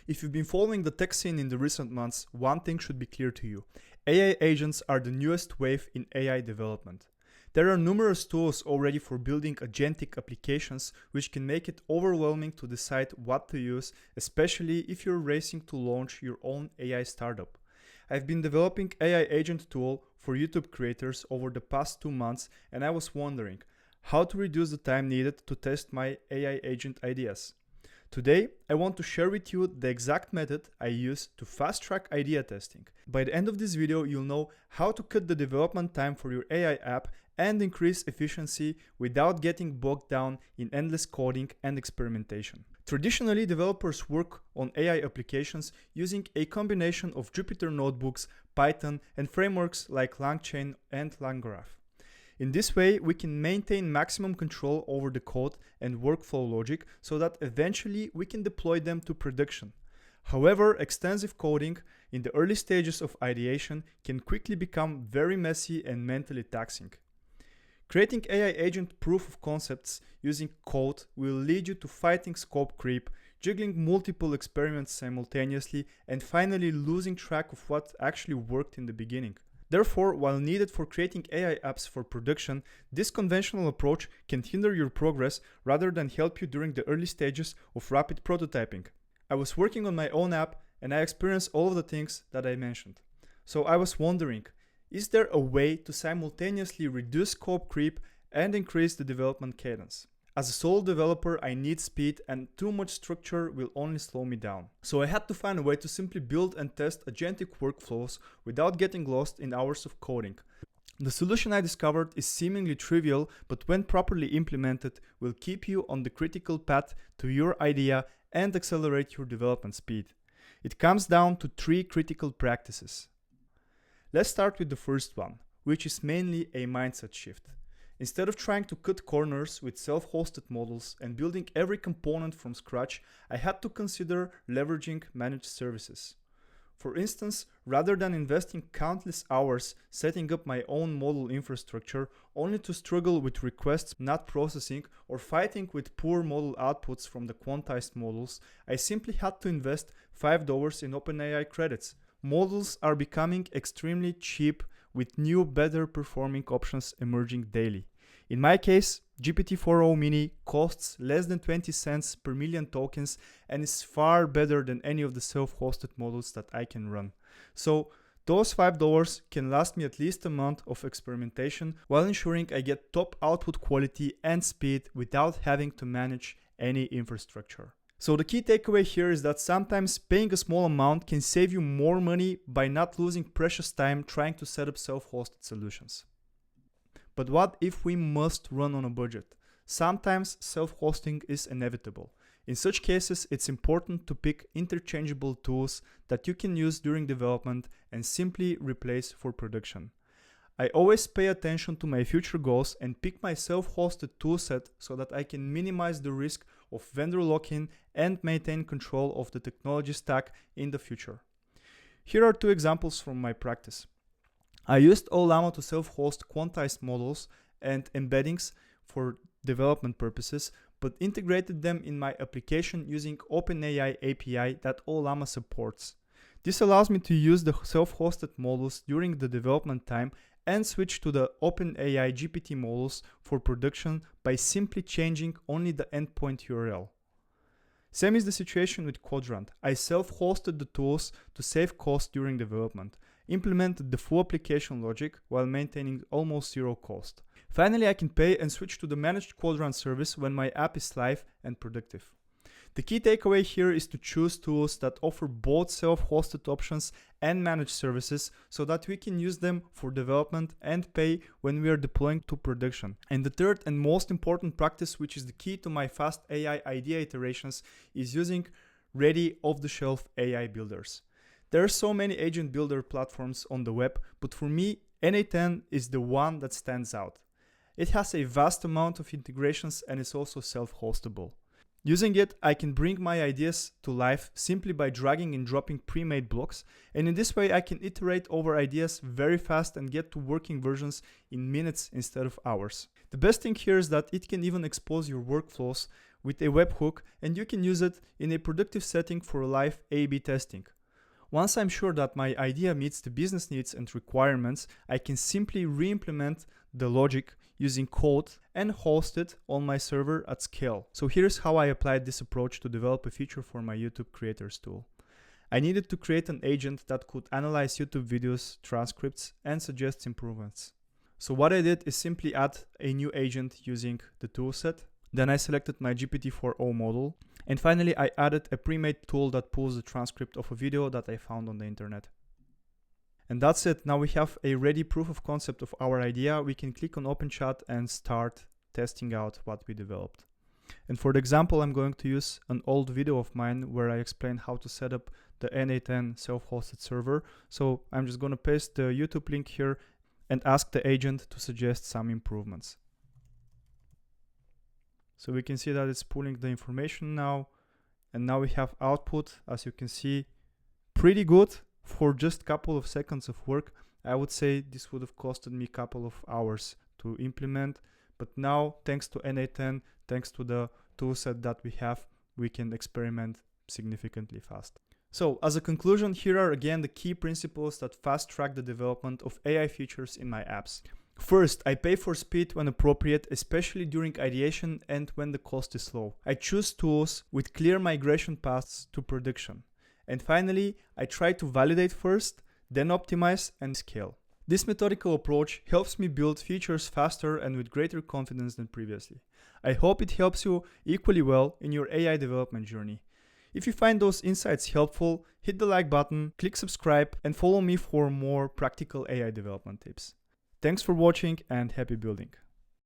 If you've been following the tech scene in the recent months, one thing should be clear to you. AI agents are the newest wave in AI development. There are numerous tools already for building agentic applications, which can make it overwhelming to decide what to use, especially if you're racing to launch your own AI startup. I've been developing AI agent tool for YouTube creators over the past 2 months, and I was wondering how to reduce the time needed to test my AI agent ideas. Today, I want to share with you the exact method I use to fast-track idea testing. By the end of this video, you'll know how to cut the development time for your AI app and increase efficiency without getting bogged down in endless coding and experimentation. Traditionally, developers work on AI applications using a combination of Jupyter notebooks, Python, and frameworks like LangChain and LangGraph. In this way, we can maintain maximum control over the code and workflow logic so that eventually we can deploy them to production. However, extensive coding in the early stages of ideation can quickly become very messy and mentally taxing. Creating AI agent proof of concepts using code will lead you to fighting scope creep, juggling multiple experiments simultaneously, and finally losing track of what actually worked in the beginning. Therefore, while needed for creating AI apps for production, this conventional approach can hinder your progress rather than help you during the early stages of rapid prototyping. I was working on my own app and I experienced all of the things that I mentioned. So I was wondering, is there a way to simultaneously reduce scope creep and increase the development cadence? As a solo developer, I need speed, and too much structure will only slow me down. So I had to find a way to simply build and test agentic workflows without getting lost in hours of coding. The solution I discovered is seemingly trivial, but when properly implemented, will keep you on the critical path to your idea and accelerate your development speed. It comes down to 3 critical practices. Let's start with the first one, which is mainly a mindset shift. Instead of trying to cut corners with self-hosted models and building every component from scratch, I had to consider leveraging managed services. For instance, rather than investing countless hours setting up my own model infrastructure only to struggle with requests not processing or fighting with poor model outputs from the quantized models, I simply had to invest $5 in OpenAI credits. Models are becoming extremely cheap with new, better performing options emerging daily. In my case, GPT-4o Mini costs less than 20 cents per million tokens and is far better than any of the self-hosted models that I can run. So those $5 can last me at least a month of experimentation while ensuring I get top output quality and speed without having to manage any infrastructure. So the key takeaway here is that sometimes paying a small amount can save you more money by not losing precious time trying to set up self-hosted solutions. But what if we must run on a budget? Sometimes self-hosting is inevitable. In such cases, it's important to pick interchangeable tools that you can use during development and simply replace for production. I always pay attention to my future goals and pick my self-hosted toolset so that I can minimize the risk of vendor lock-in and maintain control of the technology stack in the future. Here are 2 examples from my practice. I used Ollama to self-host quantized models and embeddings for development purposes, but integrated them in my application using OpenAI API that Ollama supports. This allows me to use the self-hosted models during the development time and switch to the OpenAI GPT models for production by simply changing only the endpoint URL. Same is the situation with Quadrant. I self-hosted the tools to save cost during development, implemented the full application logic while maintaining almost 0 cost. Finally, I can pay and switch to the managed Quadrant service when my app is live and productive. The key takeaway here is to choose tools that offer both self-hosted options and managed services so that we can use them for development and pay when we are deploying to production. And the third and most important practice, which is the key to my fast AI idea iterations, is using ready off-the-shelf AI builders. There are so many agent builder platforms on the web, but for me, n8n is the one that stands out. It has a vast amount of integrations and is also self-hostable. Using it, I can bring my ideas to life simply by dragging and dropping pre-made blocks, and in this way I can iterate over ideas very fast and get to working versions in minutes instead of hours. The best thing here is that it can even expose your workflows with a webhook, and you can use it in a productive setting for live A/B testing. Once I'm sure that my idea meets the business needs and requirements, I can simply re-implement the logic using code and host it on my server at scale. So here's how I applied this approach to develop a feature for my YouTube Creators tool. I needed to create an agent that could analyze YouTube videos, transcripts, and suggest improvements. So what I did is simply add a new agent using the toolset. Then I selected my GPT-4o model. And finally, I added a pre-made tool that pulls the transcript of a video that I found on the internet. And that's it. Now we have a ready proof of concept of our idea. We can click on OpenChat and start testing out what we developed. And for the example, I'm going to use an old video of mine where I explain how to set up the n8n self-hosted server. So I'm just going to paste the YouTube link here and ask the agent to suggest some improvements. So we can see that it's pulling the information now. And now we have output, as you can see, pretty good for just a couple of seconds of work. I would say this would have costed me a couple of hours to implement. But now, thanks to n8n, thanks to the toolset that we have, we can experiment significantly fast. So as a conclusion, here are again the key principles that fast track the development of AI features in my apps. First, I pay for speed when appropriate, especially during ideation and when the cost is low. I choose tools with clear migration paths to production. And finally, I try to validate first, then optimize and scale. This methodical approach helps me build features faster and with greater confidence than previously. I hope it helps you equally well in your AI development journey. If you find those insights helpful, hit the like button, click subscribe, and follow me for more practical AI development tips. Thanks for watching and happy building.